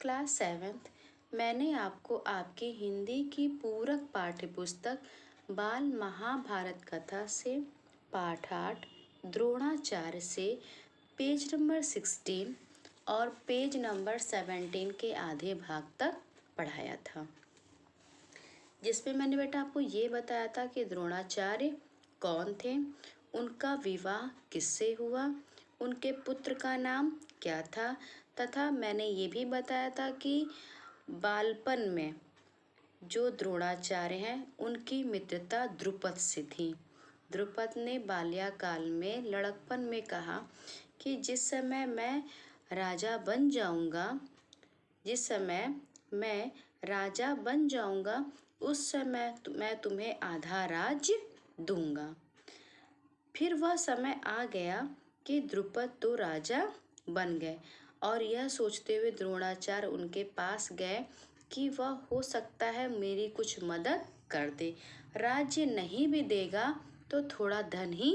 Class 7th मैंने आपको आपकी हिंदी की पूरक पाठ्यपुस्तक बाल महाभारत कथा से पाठ 8 द्रोणाचार्य से पेज नंबर 16 और पेज नंबर 17 के आधे भाग तक पढ़ाया था, जिसमें मैंने बेटा आपको ये बताया था कि द्रोणाचार्य कौन थे, उनका विवाह किससे हुआ, उनके पुत्र का नाम क्या था, तथा मैंने ये भी बताया था कि बालपन में जो द्रोणाचार्य हैं उनकी मित्रता द्रुपद से थी। द्रुपद ने बाल्याकाल में लड़कपन में कहा कि जिस समय मैं राजा बन जाऊंगा उस समय मैं तुम्हें आधा राज्य दूंगा। फिर वह समय आ गया कि द्रुपद तो राजा बन गए और यह सोचते हुए द्रोणाचार्य उनके पास गए कि वह हो सकता है मेरी कुछ मदद कर दे। राज्य नहीं भी देगा तो थोड़ा धन ही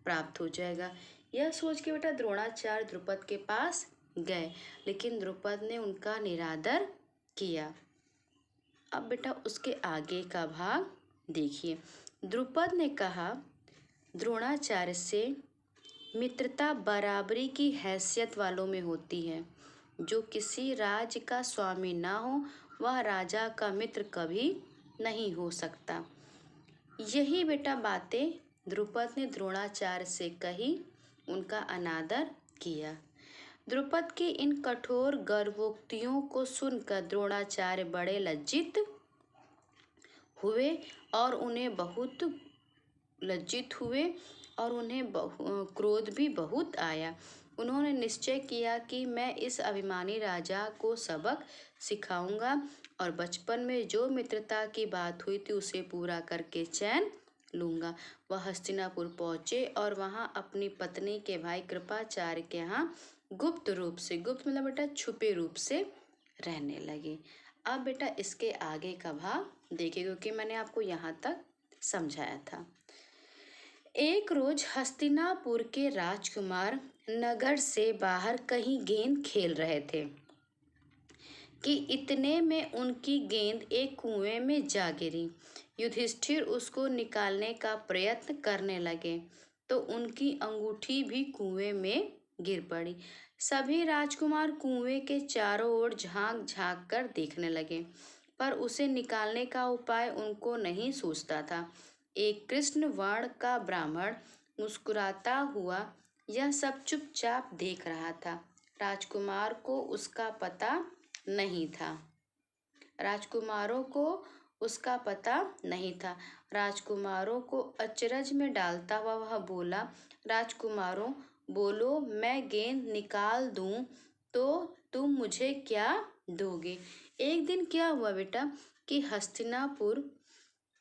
प्राप्त हो जाएगा। यह सोच के बेटा द्रोणाचार्य द्रुपद के पास गए, लेकिन द्रुपद ने उनका निरादर किया। अब बेटा उसके आगे का भाग देखिए। द्रुपद ने कहा द्रोणाचार्य से, मित्रता बराबरी की हैसियत वालों में होती है। जो किसी राज्य का स्वामी ना हो वह राजा का मित्र कभी नहीं हो सकता। यही बेटा बातें द्रुपद ने द्रोणाचार्य से कही, उनका अनादर किया। द्रुपद की इन कठोर गर्वोक्तियों को सुनकर द्रोणाचार्य बड़े लज्जित हुए और उन्हें क्रोध भी बहुत आया। उन्होंने निश्चय किया कि मैं इस अभिमानी राजा को सबक सिखाऊंगा और बचपन में जो मित्रता की बात हुई थी उसे पूरा करके चैन लूंगा। वह हस्तिनापुर पहुंचे और वहां अपनी पत्नी के भाई कृपाचार्य के यहाँ गुप्त मतलब बेटा छुपे रूप से रहने लगे। अब बेटा इसके आगे का भाग देखिए, क्योंकि मैंने आपको यहाँ तक समझाया था। एक रोज हस्तिनापुर के राजकुमार नगर से बाहर कहीं गेंद खेल रहे थे कि इतने में उनकी गेंद एक कुएं में जा गिरी। युधिष्ठिर उसको निकालने का प्रयत्न करने लगे तो उनकी अंगूठी भी कुएं में गिर पड़ी। सभी राजकुमार कुएं के चारों ओर झांक झांक कर देखने लगे, पर उसे निकालने का उपाय उनको नहीं सूझता था। एक कृष्ण वर्ण का ब्राह्मण मुस्कुराता हुआ यह सब चुपचाप देख रहा था। राजकुमारों को उसका पता नहीं था। राजकुमारों को अचरज में डालता हुआ वह बोला, राजकुमारों बोलो, मैं गेंद निकाल दूं तो तुम मुझे क्या दोगे। एक दिन क्या हुआ बेटा कि हस्तिनापुर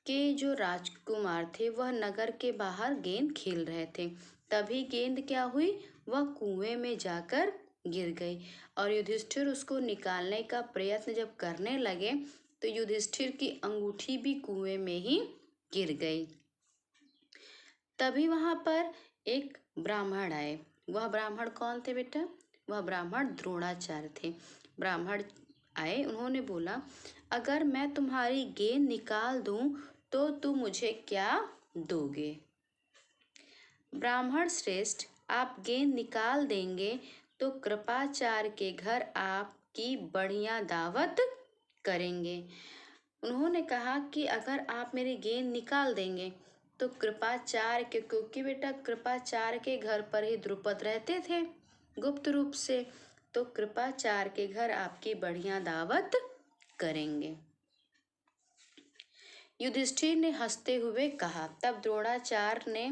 के जो राजकुमार थे वह नगर के बाहर गेंद खेल रहे थे। तभी गेंद क्या हुई, वह कुएं में जाकर गिर गई और युधिष्ठिर उसको निकालने का प्रयत्न जब करने लगे तो युधिष्ठिर की अंगूठी भी कुएं में ही गिर गई। तभी वहां पर एक ब्राह्मण आए। वह ब्राह्मण कौन थे बेटा? वह ब्राह्मण द्रोणाचार्य थे। ब्राह्मण आए, उन्होंने बोला, अगर मैं तुम्हारी गेंद निकाल दूं तो तुम मुझे क्या दोगे। ब्राह्मण श्रेष्ठ, आप गेंद निकाल देंगे तो कृपाचार्य के घर आपकी बढ़िया दावत करेंगे। उन्होंने कहा कि अगर आप मेरी गेंद निकाल देंगे तो कृपाचार्य के, क्योंकि बेटा कृपाचार्य के घर पर ही द्रुपद रहते थे गुप्त रूप से, तो कृपाचार्य के घर आपकी बढ़िया दावत करेंगे। युधिष्ठिर ने हंसते हुए कहा। तब द्रोणाचार्य ने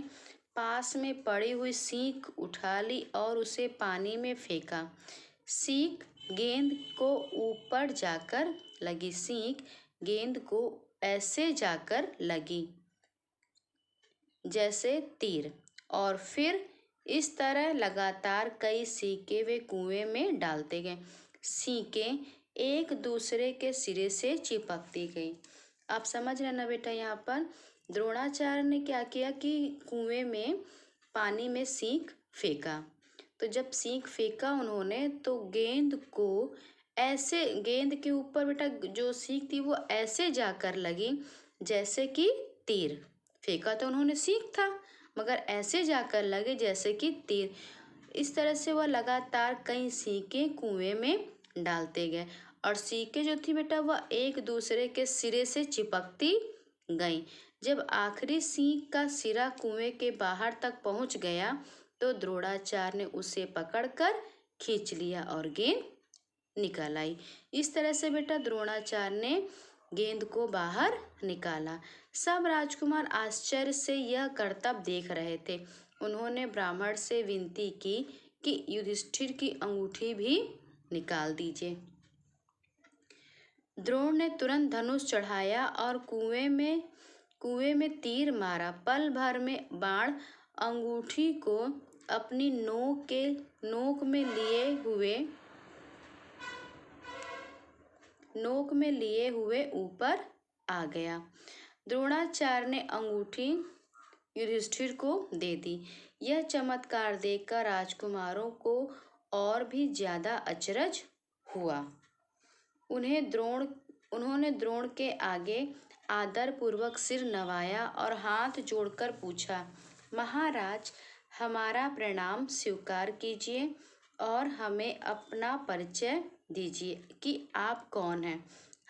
पास में पड़ी हुई सीख उठा ली और उसे पानी में फेंका। सीख गेंद को ऊपर जाकर लगी। सीख गेंद को ऐसे जाकर लगी जैसे तीर, और फिर इस तरह लगातार कई सीखें वे कुएं में डालते गए। सीखें एक दूसरे के सिरे से चिपकती गई। आप समझ रहे ना बेटा, यहाँ पर द्रोणाचार्य ने क्या किया कि कुएं में पानी में सीख फेंका। तो जब सीख फेंका उन्होंने तो गेंद को ऐसे गेंद के ऊपर बेटा जो सीख थी वो ऐसे जाकर लगी जैसे कि तीर। फेंका तो उन्होंने सीख था, मगर ऐसे जाकर लगे जैसे कि तीर। इस तरह से वह लगातार कई सीखें कुएं में डालते गए और सीखें जो थी बेटा वह एक दूसरे के सिरे से चिपकती गईं। जब आखिरी सीख का सिरा कुएं के बाहर तक पहुंच गया तो द्रोणाचार्य ने उसे पकड़कर खींच लिया और गेंद निकल आई। इस तरह से बेटा द्रोणाचार्य ने गेंद को बाहर निकाला। सब राजकुमार आश्चर्य से यह करतब देख रहे थे। उन्होंने ब्राह्मण से विनती की कि युधिष्ठिर की अंगूठी भी निकाल दीजिए। द्रोण ने तुरंत धनुष चढ़ाया और कुएं में तीर मारा। पल भर में बाण अंगूठी को अपनी नोक में लिए हुए ऊपर आ गया। द्रोणाचार्य ने अंगूठी युधिष्ठिर को दे दी। यह चमत्कार देखकर राजकुमारों को और भी ज्यादा अचरज हुआ। उन्होंने द्रोण के आगे आदर पूर्वक सिर नवाया और हाथ जोड़कर पूछा, महाराज, हमारा प्रणाम स्वीकार कीजिए और हमें अपना परिचय दीजिए कि आप कौन हैं।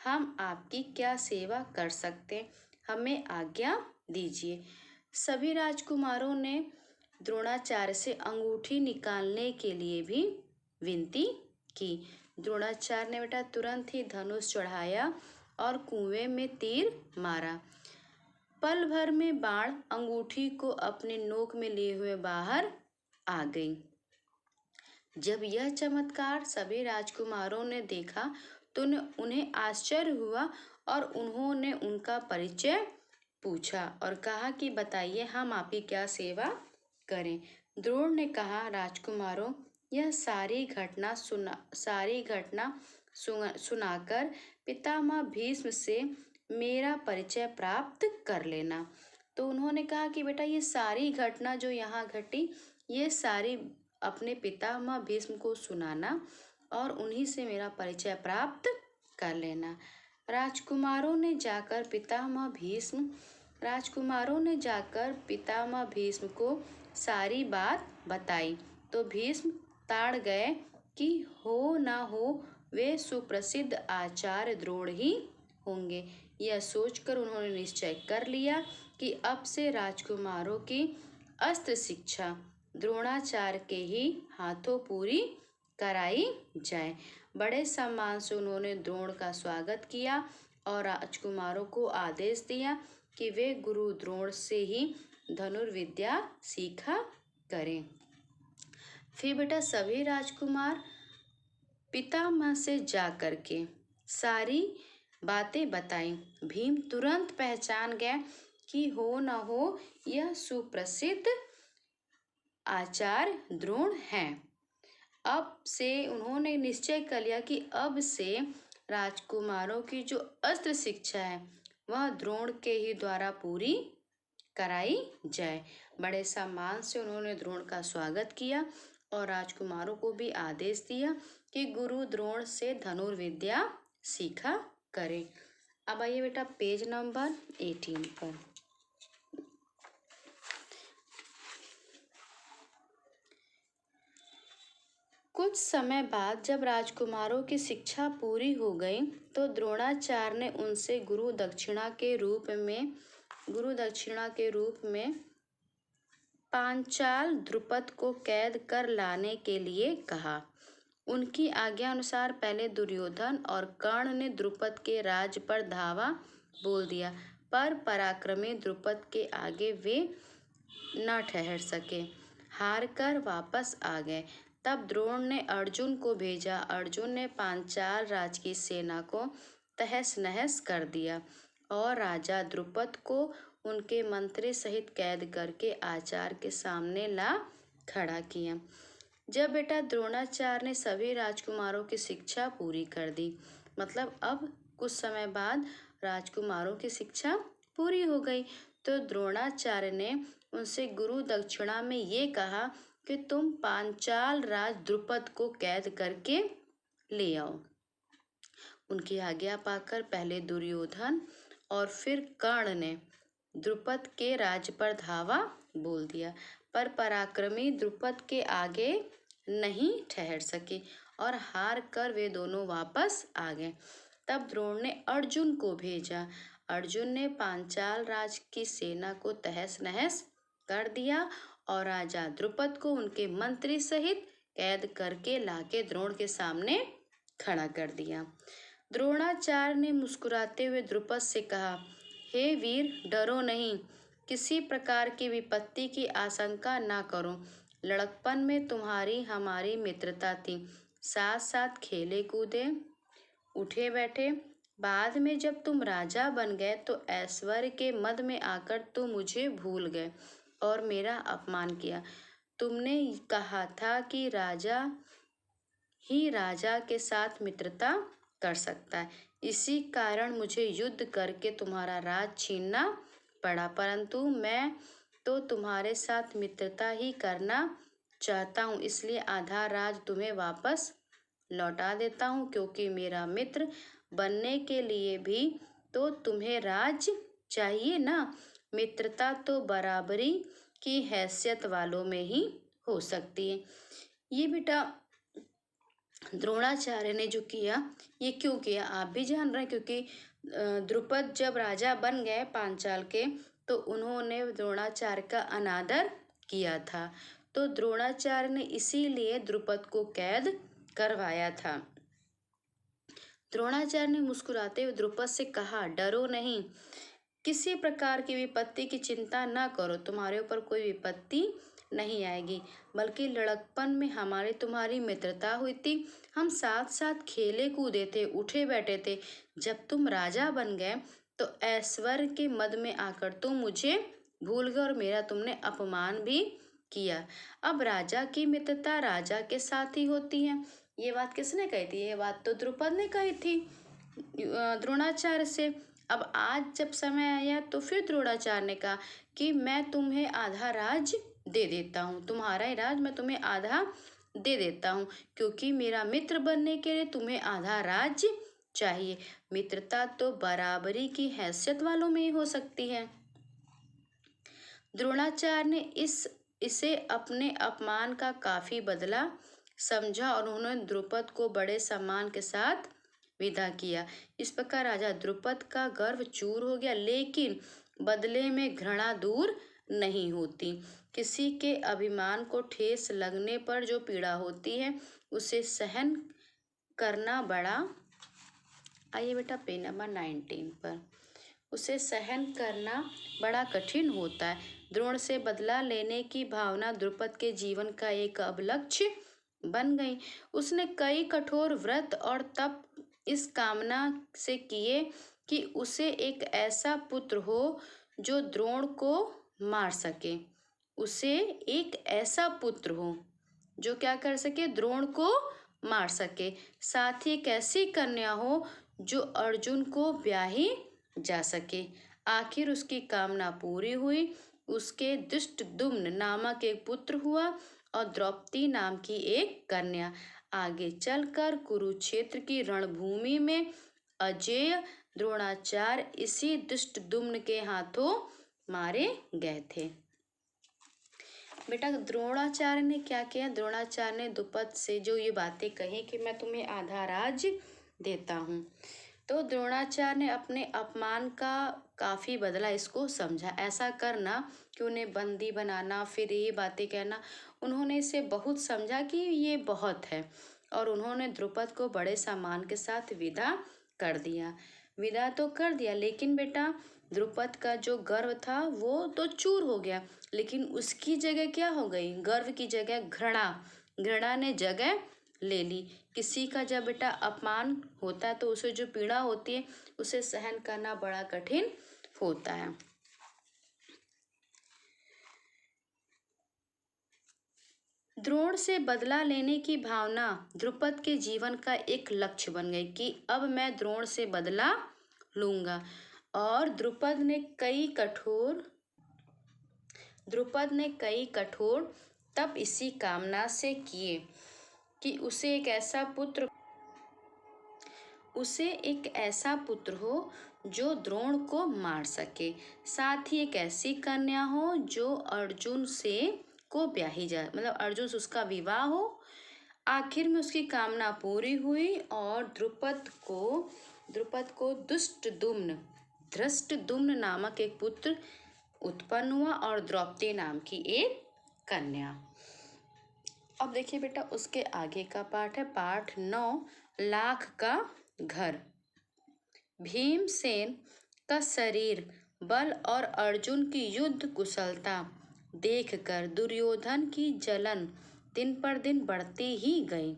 हम आपकी क्या सेवा कर सकते, हमें आज्ञा दीजिए। सभी राजकुमारों ने द्रोणाचार्य से अंगूठी निकालने के लिए भी विनती की। द्रोणाचार्य ने बेटा तुरंत ही धनुष चढ़ाया और कुएं में तीर मारा। पल भर में बाण अंगूठी को अपने नोक में लिए हुए बाहर आ गई। जब यह चमत्कार सभी राजकुमारों ने देखा तो उन्हें आश्चर्य हुआ और उन्होंने उनका परिचय पूछा और कहा कि बताइए हम आपकी क्या सेवा करें। द्रोण ने कहा, राजकुमारों, यह सारी घटना सुनाकर पितामह भीष्म से मेरा परिचय प्राप्त कर लेना। तो उन्होंने कहा कि बेटा ये सारी घटना जो यहाँ घटी ये सारी अपने पितामह भीष्म को सुनाना और उन्हीं से मेरा परिचय प्राप्त कर लेना। राजकुमारों ने जाकर पितामह भीष्म को सारी बात बताई तो भीष्म ताड़ गए कि हो ना हो वे सुप्रसिद्ध आचार्य द्रोण ही होंगे। यह सोचकर उन्होंने निश्चय कर लिया कि अब से राजकुमारों की अस्त्र शिक्षा द्रोणाचार्य के ही हाथों पूरी कराई जाए। बड़े सम्मान से उन्होंने द्रोण का स्वागत किया और राजकुमारों को आदेश दिया कि वे गुरु द्रोण से ही धनुर्विद्या सीखा करें। फिर बेटा सभी राजकुमार पितामह से जाकर के सारी बातें बताई। भीम तुरंत पहचान गया कि हो न हो यह सुप्रसिद्ध आचार्य द्रोण हैं। अब से उन्होंने निश्चय कर लिया कि अब से राजकुमारों की जो अस्त्र शिक्षा है वह द्रोण के ही द्वारा पूरी कराई जाए। बड़े सम्मान से उन्होंने द्रोण का स्वागत किया और राजकुमारों को भी आदेश दिया कि गुरु द्रोण से धनुर्विद्या सीखा करें। अब आइए बेटा पेज नंबर 18 पर। कुछ समय बाद जब राजकुमारों की शिक्षा पूरी हो गई तो द्रोणाचार्य ने उनसे गुरु दक्षिणा के रूप में पांचाल द्रुपद को कैद कर लाने के लिए कहा। उनकी आज्ञा अनुसार पहले दुर्योधन और कर्ण ने द्रुपद के राज्य पर धावा बोल दिया, पर पराक्रमी द्रुपद के आगे वे न ठहर सके, हार कर वापस आ गए। तब द्रोण ने अर्जुन को भेजा। अर्जुन ने पांचाल राज की सेना को तहस नहस कर दिया और राजा द्रुपद को उनके मंत्री सहित कैद करके आचार्य के सामने ला खड़ा किया। जब बेटा द्रोणाचार्य ने सभी राजकुमारों की शिक्षा पूरी कर दी, मतलब अब कुछ समय बाद राजकुमारों की शिक्षा पूरी हो गई, तो द्रोणाचार्य ने उनसे गुरु दक्षिणा में ये कहा कि तुम पांचाल राज द्रुपद को कैद करके ले आओ। उनकी आज्ञा पाकर पहले दुर्योधन और फिर कर्ण ने द्रुपद के राज्य पर धावा बोल दिया, पर पराक्रमी द्रुपद के आगे नहीं ठहर सके और हार कर वे दोनों वापस आ गए। तब द्रोण ने अर्जुन को भेजा। अर्जुन ने पांचाल राज की सेना को तहस नहस कर दिया और राजा द्रुपद को उनके मंत्री सहित कैद करके लाके द्रोण के सामने खड़ा कर दिया। द्रोणाचार्य ने मुस्कुराते हुए द्रुपद से कहा, हे वीर, डरो नहीं, किसी प्रकार की विपत्ति की आशंका ना करो। लड़कपन में तुम्हारी हमारी मित्रता थी, साथ साथ खेले कूदे, उठे बैठे। बाद में जब तुम राजा बन गए तो ऐश्वर्य के मद में आकर तुम मुझे भूल गए और मेरा अपमान किया। तुमने कहा था कि राजा ही राजा के साथ मित्रता कर सकता है, इसी कारण मुझे युद्ध करके तुम्हारा राज छीनना पड़ा, परंतु मैं तो तुम्हारे साथ मित्रता ही करना चाहता हूँ, इसलिए आधा राज तुम्हें वापस लौटा देता हूँ, क्योंकि मेरा मित्र बनने के लिए भी तो तुम्हें राज चाहिए ना। मित्रता तो बराबरी की हैसियत वालों में ही हो सकती है। ये बेटा द्रोणाचार्य ने जो किया, ये क्यों किया आप भी जान रहे हैं, क्योंकि द्रुपद जब राजा बन गए पांचाल के तो उन्होंने द्रोणाचार्य का अनादर किया था, तो द्रोणाचार्य ने इसीलिए द्रुपद को कैद करवाया था। द्रोणाचार्य ने मुस्कुराते हुए द्रुपद से कहा, डरो नहीं, किसी प्रकार की विपत्ति की चिंता न करो, तुम्हारे ऊपर कोई विपत्ति नहीं आएगी, बल्कि लड़कपन में हमारी तुम्हारी मित्रता हुई थी, हम साथ साथ खेले कूदे थे, उठे बैठे थे। जब तुम राजा बन गए तो ऐश्वर्य के मद में आकर तुम मुझे भूल गए और मेरा तुमने अपमान भी किया। अब राजा की मित्रता राजा के साथ ही होती है। ये बात किसने कही थी? ये बात तो द्रुपद ने कही थी द्रोणाचार्य से। अब आज जब समय आया तो फिर द्रोणाचार्य ने कहा कि मैं तुम्हें आधा राज दे देता हूँ, तुम्हारा ही राज मैं तुम्हें आधा दे देता हूँ, क्योंकि मेरा मित्र बनने के लिए तुम्हें आधा राज चाहिए। मित्रता तो बराबरी की हैसियत वालों में ही हो सकती है। द्रोणाचार्य ने इसे अपने अपमान का काफी बदला समझा और उन्होंने द्रुपद को बड़े सम्मान के साथ विदा किया। इस प्रकार राजा द्रुपद का गर्व चूर हो गया, लेकिन बदले में घृणा दूर नहीं होती। किसी के अभिमान को ठेस लगने पर जो पीड़ा होती है उसे सहन करना बड़ा, आइए बेटा पेज नंबर 19 पर, उसे सहन करना बड़ा कठिन होता है। द्रोण से बदला लेने की भावना द्रुपद के जीवन का एक अब लक्ष्य बन गई। उसने कई कठोर व्रत और तप इस कामना से किए कि उसे एक ऐसा पुत्र हो जो द्रोण को मार सके। उसे एक ऐसा पुत्र हो जो क्या कर सके, द्रोण को मार सके। साथ ही एक ऐसी कन्या हो जो अर्जुन को ब्याही जा सके। आखिर उसकी कामना पूरी हुई। उसके धृष्टद्युम्न नामक एक पुत्र हुआ और द्रौपदी नाम की एक कन्या। आगे चलकर कुरुक्षेत्र की रणभूमि में अजेय द्रोणाचार्य इसी धृष्टद्युम्न के हाथों मारे गए थे। बेटा द्रोणाचार्य ने क्या किया? द्रोणाचार्य ने द्रुपद से जो ये बातें कही कि मैं तुम्हें आधा राज देता हूँ, तो द्रोणाचार्य ने अपने अपमान का काफ़ी बदला इसको समझा। ऐसा करना कि उन्हें बंदी बनाना, फिर ये बातें कहना, उन्होंने इसे बहुत समझा कि ये बहुत है और उन्होंने द्रुपद को बड़े सम्मान के साथ विदा कर दिया। विदा तो कर दिया, लेकिन बेटा द्रुपद का जो गर्व था वो तो चूर हो गया, लेकिन उसकी जगह क्या हो गई? गर्व की जगह घृणा ने जगह ले ली। किसी का जब बेटा अपमान होता है तो उसे जो पीड़ा होती है उसे सहन करना बड़ा कठिन होता है। द्रोण से बदला लेने की भावना द्रुपद के जीवन का एक लक्ष्य बन गई कि अब मैं द्रोण से बदला लूंगा। और द्रुपद ने कई कठोर तप इसी कामना से किए कि उसे एक ऐसा पुत्र उसे एक ऐसा पुत्र हो जो द्रोण को मार सके, साथ ही एक ऐसी कन्या हो जो अर्जुन से को ब्याही जाए, मतलब अर्जुन से उसका विवाह हो। आखिर में उसकी कामना पूरी हुई और द्रुपद को धृष्टद्युम्न नामक एक पुत्र उत्पन्न हुआ और द्रौपदी नाम की एक कन्या। अब देखिए बेटा, उसके आगे का पाठ है पाठ 9, लाख का घर। भीमसेन का शरीर बल और अर्जुन की युद्ध कुशलता देखकर दुर्योधन की जलन दिन पर दिन बढ़ती ही गई।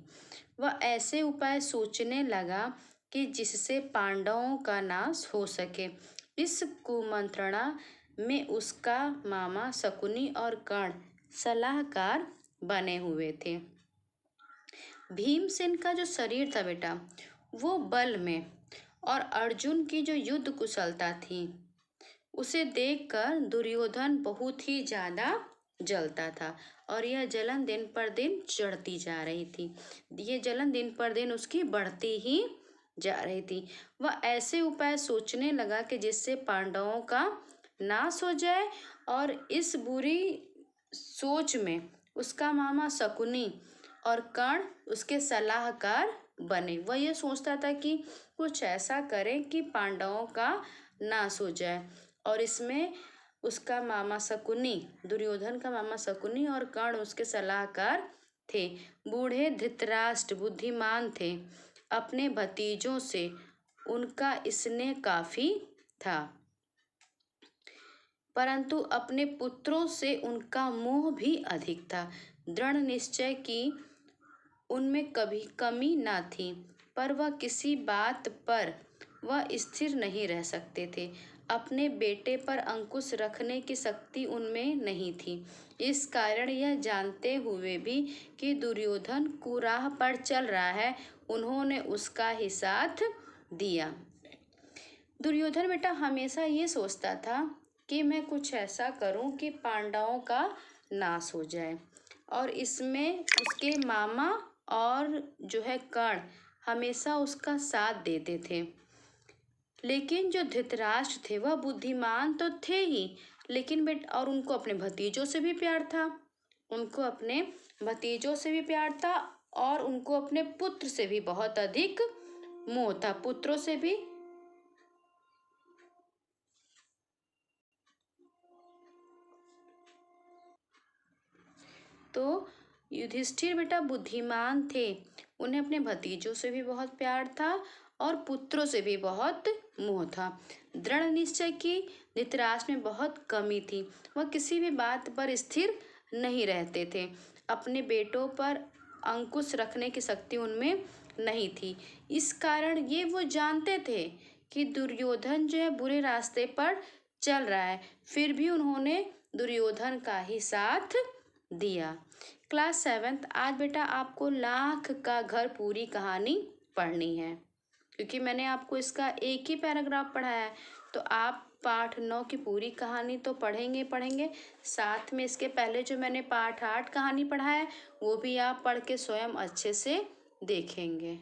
वह ऐसे उपाय सोचने लगा कि जिससे पांडवों का नाश हो सके। इस कुमंत्रणा में उसका मामा शकुनी और कर्ण सलाहकार बने हुए थे। भीमसेन का जो शरीर था बेटा, वो बल में और अर्जुन की जो युद्ध कुशलता थी उसे देखकर दुर्योधन बहुत ही ज्यादा जलता था और यह जलन दिन पर दिन चढ़ती जा रही थी। ये जलन दिन पर दिन उसकी बढ़ती ही जा रही थी। वह ऐसे उपाय सोचने लगा कि जिससे पांडवों का नाश हो जाए और इस बुरी सोच में उसका मामा शकुनी और कर्ण उसके सलाहकार बने। वह यह सोचता था कि कुछ ऐसा करें कि पांडवों का नाश हो जाए और इसमें उसका मामा शकुनी, दुर्योधन का मामा शकुनी और कर्ण उसके सलाहकार थे। बूढ़े धृतराष्ट्र बुद्धिमान थे, अपने भतीजों से उनका स्नेह काफी था, परंतु अपने पुत्रों से उनका मोह भी अधिक था। दृढ़ निश्चय की उनमें कभी कमी न थी, पर वह किसी बात पर वह स्थिर नहीं रह सकते थे। अपने बेटे पर अंकुश रखने की शक्ति उनमें नहीं थी। इस कारण यह जानते हुए भी कि दुर्योधन कुराह पर चल रहा है, उन्होंने उसका ही साथ दिया। दुर्योधन बेटा हमेशा ये सोचता था कि मैं कुछ ऐसा करूं कि पांडवों का नाश हो जाए और इसमें उसके मामा और जो है कर्ण हमेशा उसका साथ देते थे। लेकिन जो धृतराष्ट्र थे वह बुद्धिमान तो थे ही, लेकिन और उनको अपने भतीजों से भी प्यार था, उनको अपने भतीजों से भी प्यार था और उनको अपने पुत्र से भी बहुत अधिक मोह था, पुत्रों से भी। तो युधिष्ठिर बेटा बुद्धिमान थे, उन्हें अपने भतीजों से भी बहुत प्यार था और पुत्रों से भी बहुत मोह था। दृढ़ निश्चय की धृतराष्ट्र में बहुत कमी थी, वह किसी भी बात पर स्थिर नहीं रहते थे। अपने बेटों पर अंकुश रखने की शक्ति उनमें नहीं थी। इस कारण ये वो जानते थे कि दुर्योधन जो है बुरे रास्ते पर चल रहा है, फिर भी उन्होंने दुर्योधन का ही साथ दिया। क्लास 7th आज बेटा आपको लाख का घर पूरी कहानी पढ़नी है, क्योंकि मैंने आपको इसका एक ही पैराग्राफ पढ़ाया है, तो आप पाठ 9 की पूरी कहानी तो पढ़ेंगे, साथ में इसके पहले जो मैंने पाठ 8 कहानी पढ़ाया है वो भी आप पढ़ के स्वयं अच्छे से देखेंगे।